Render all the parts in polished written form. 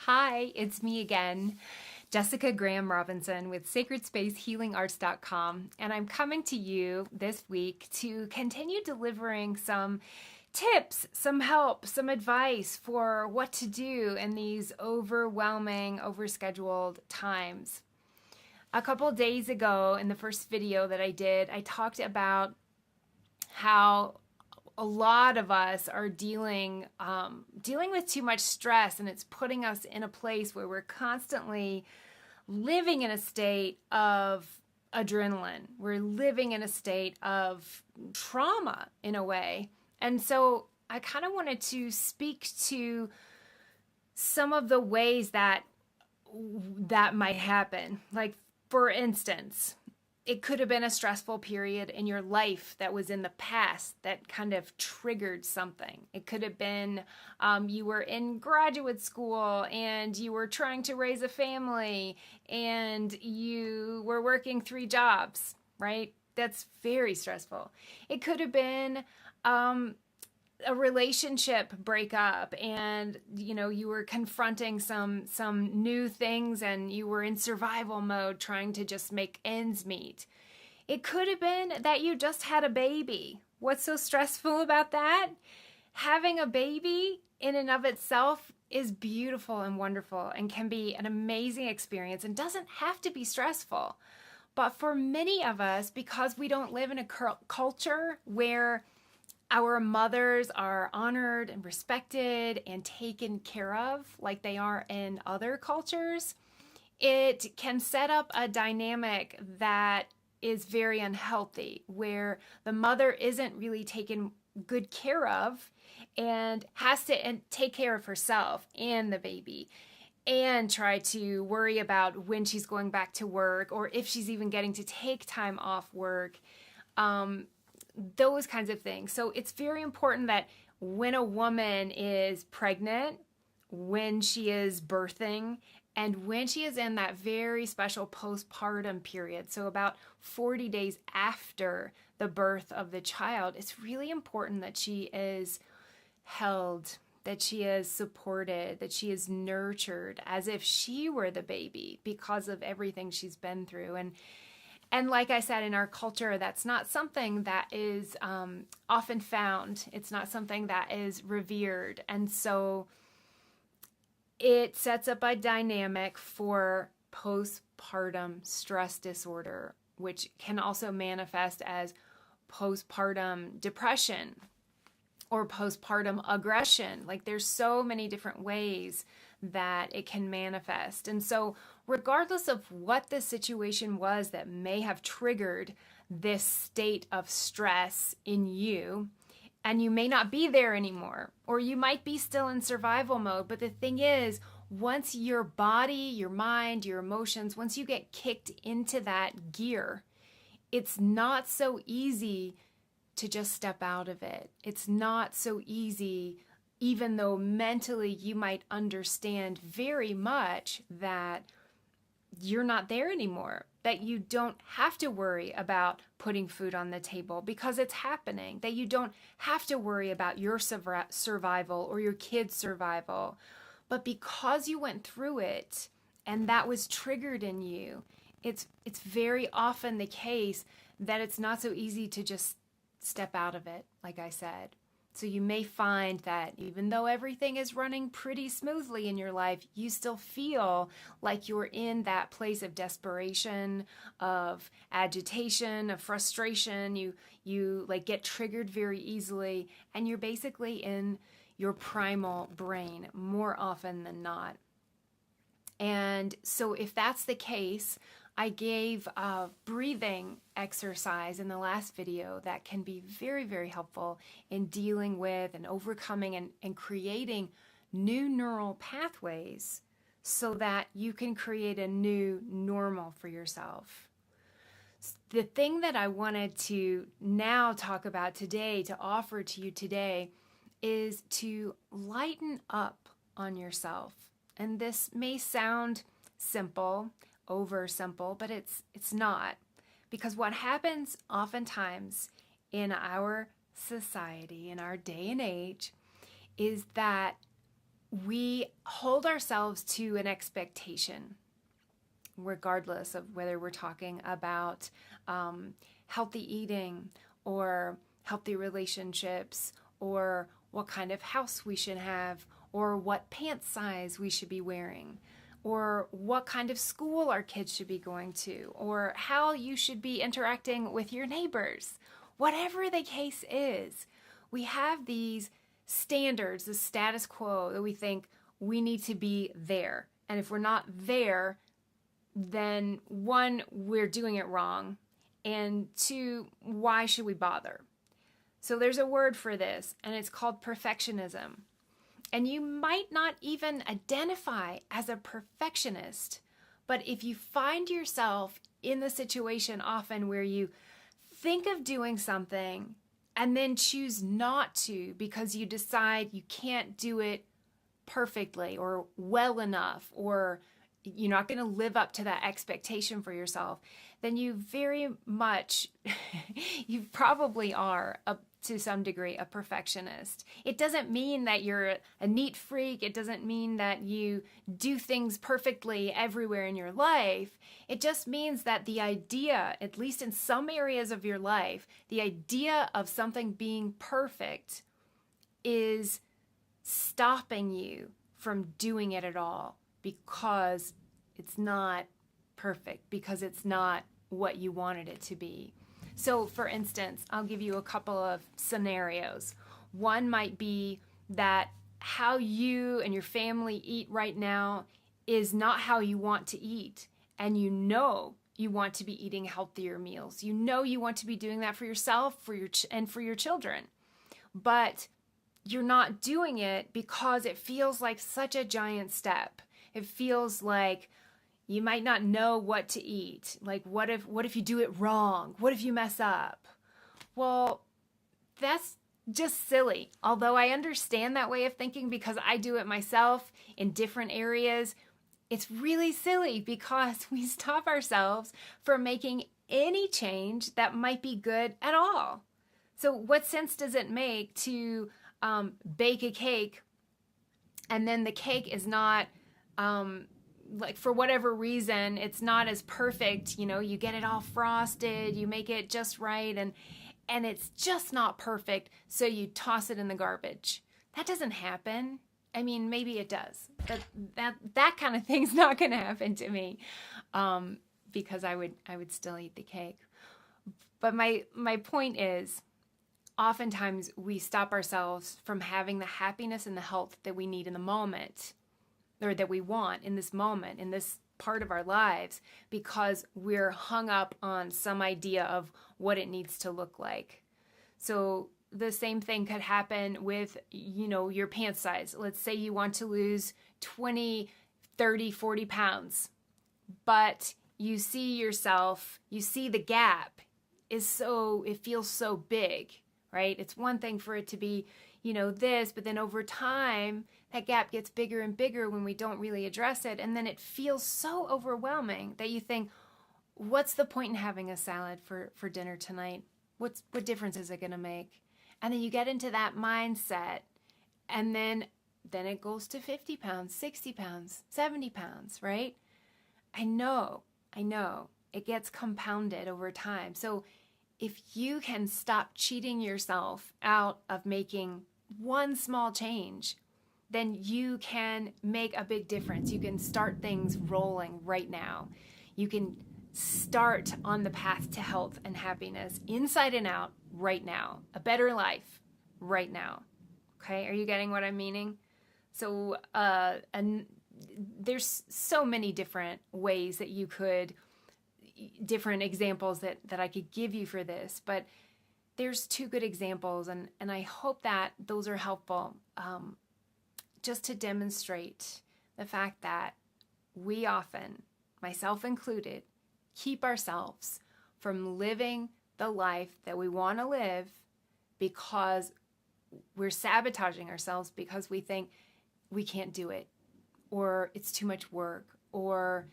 Hi, it's me again, Jessica Graham Robinson with SacredSpaceHealingArts.com, and I'm coming to you this week to continue delivering some tips, some help, some advice for what to do in these overwhelming, overscheduled times. A couple days ago, in the first video that I did, I talked about how a lot of us are dealing with too much stress, and it's putting us in a place where we're constantly living in a state of adrenaline. We're living in a state of trauma in a way. And so I kind of wanted to speak to some of the ways that might happen. Like, for instance, it could have been a stressful period in your life that was in the past that kind of triggered something. It could have been you were in graduate school and you were trying to raise a family and you were working 3 jobs, right? That's very stressful. It could have been a relationship breakup, and you were confronting some new things and you were in survival mode trying to just make ends meet. It could have been that you just had a baby. What's so stressful about that? Having a baby in and of itself is beautiful and wonderful and can be an amazing experience and doesn't have to be stressful. But for many of us, because we don't live in a culture where our mothers are honored and respected and taken care of like they are in other cultures, it can set up a dynamic that is very unhealthy, where the mother isn't really taken good care of and has to take care of herself and the baby and try to worry about when she's going back to work or if she's even getting to take time off work. Those kinds of things. So it's very important that when a woman is pregnant, when she is birthing, and when she is in that very special postpartum period, so about 40 days after the birth of the child, it's really important that she is held, that she is supported, that she is nurtured as if she were the baby because of everything she's been through. And like I said, in our culture, that's not something that is often found. It's not something that is revered. And so it sets up a dynamic for postpartum stress disorder, which can also manifest as postpartum depression or postpartum aggression. Like, there's so many different ways that it can manifest. And so regardless of what the situation was that may have triggered this state of stress in you, and you may not be there anymore, or you might be still in survival mode, but the thing is, once your body, your mind, your emotions, once you get kicked into that gear, it's not so easy to just step out of it. It's not so easy, even though mentally you might understand very much that you're not there anymore, that you don't have to worry about putting food on the table because it's happening, that you don't have to worry about your survival or your kids' survival. But because you went through it and that was triggered in you, it's very often the case that it's not so easy to just step out of it, like I said. So you may find that even though everything is running pretty smoothly in your life, you still feel like you're in that place of desperation, of agitation, of frustration. You like get triggered very easily, and you're basically in your primal brain more often than not. And so if that's the case, I gave a breathing exercise in the last video that can be very, very helpful in dealing with and overcoming and creating new neural pathways so that you can create a new normal for yourself. The thing that I wanted to now talk about today, to offer to you today, is to lighten up on yourself. And this may sound simple, over simple, but it's not. Because what happens oftentimes in our society, in our day and age, is that we hold ourselves to an expectation, regardless of whether we're talking about healthy eating or healthy relationships or what kind of house we should have or what pant size we should be wearing or what kind of school our kids should be going to or how you should be interacting with your neighbors. Whatever the case is, we have these standards, the status quo that we think we need to be there. And if we're not there, then one, we're doing it wrong. And two, why should we bother? So there's a word for this, and it's called perfectionism. And you might not even identify as a perfectionist, but if you find yourself in the situation often where you think of doing something and then choose not to because you decide you can't do it perfectly or well enough, or you're not going to live up to that expectation for yourself, then you very much, you probably are, to some degree, a perfectionist. It doesn't mean that you're a neat freak. It doesn't mean that you do things perfectly everywhere in your life. It just means that the idea, at least in some areas of your life, the idea of something being perfect is stopping you from doing it at all because it's not perfect, because it's not what you wanted it to be. So, for instance, I'll give you a couple of scenarios. One might be that how you and your family eat right now is not how you want to eat, and you know you want to be eating healthier meals. You know you want to be doing that for yourself, and for your children. But you're not doing it because it feels like such a giant step. It feels like you might not know what to eat. Like, what if you do it wrong? What if you mess up? Well, that's just silly. Although I understand that way of thinking because I do it myself in different areas, it's really silly because we stop ourselves from making any change that might be good at all. So what sense does it make to bake a cake and then the cake is not... like for whatever reason, it's not as perfect, you get it all frosted, you make it just right, and it's just not perfect, so you toss it in the garbage. That doesn't happen. I mean, maybe it does, but that kind of thing's not going to happen to me, because I would still eat the cake. But my point is, oftentimes we stop ourselves from having the happiness and the health that we need in the moment, or that we want in this moment, in this part of our lives, because we're hung up on some idea of what it needs to look like. So the same thing could happen with, your pant size. Let's say you want to lose 20, 30, 40 pounds, but you see the gap it feels so big, right? It's one thing for it to be, this, but then over time, that gap gets bigger and bigger when we don't really address it. And then it feels so overwhelming that you think, what's the point in having a salad for dinner tonight? What difference is it going to make? And then you get into that mindset, and then it goes to 50 pounds, 60 pounds, 70 pounds, right? I know. It gets compounded over time. So if you can stop cheating yourself out of making one small change, then you can make a big difference. You can start things rolling right now. You can start on the path to health and happiness inside and out right now. A better life right now. Okay, are you getting what I'm meaning? So, and there's so many different ways that you could, different examples that I could give you for this, but there's two good examples, and I hope that those are helpful, just to demonstrate the fact that we often, myself included, keep ourselves from living the life that we want to live because we're sabotaging ourselves because we think we can't do it, or it's too much work, or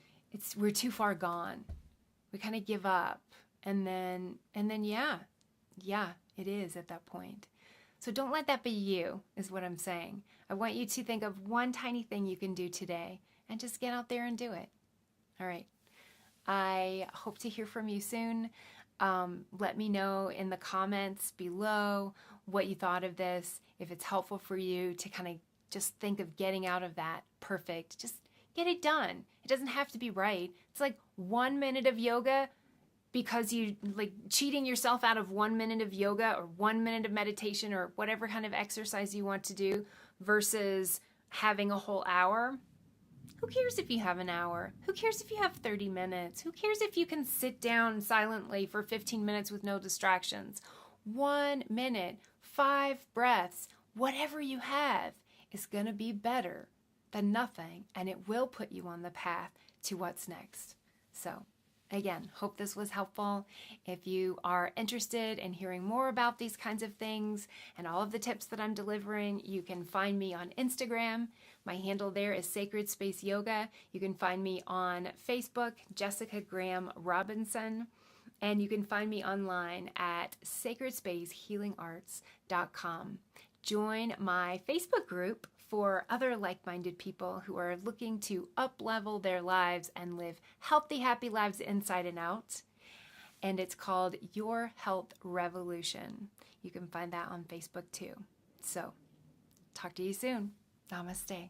we're too far gone. We kind of give up, and then yeah, it is at that point. So don't let that be you, is what I'm saying. I want you to think of one tiny thing you can do today and just get out there and do it. All right. I hope to hear from you soon. Let me know in the comments below what you thought of this, if it's helpful for you to kind of just think of getting out of that perfect. Just get it done. It doesn't have to be right. It's like 1 minute of yoga because you like cheating yourself out of 1 minute of yoga or 1 minute of meditation or whatever kind of exercise you want to do versus having a whole hour. Who cares if you have an hour? Who cares if you have 30 minutes? Who cares if you can sit down silently for 15 minutes with no distractions? 1 minute, 5 breaths, whatever you have is going to be better than nothing, and it will put you on the path to what's next. So, again, hope this was helpful. If you are interested in hearing more about these kinds of things and all of the tips that I'm delivering, you can find me on Instagram. My handle there is Sacred Space Yoga. You can find me on Facebook, Jessica Graham Robinson, and you can find me online at sacredspacehealingarts.com. Join my Facebook group for other like-minded people who are looking to up-level their lives and live healthy, happy lives inside and out. And it's called Your Health Revolution. You can find that on Facebook too. So, talk to you soon. Namaste.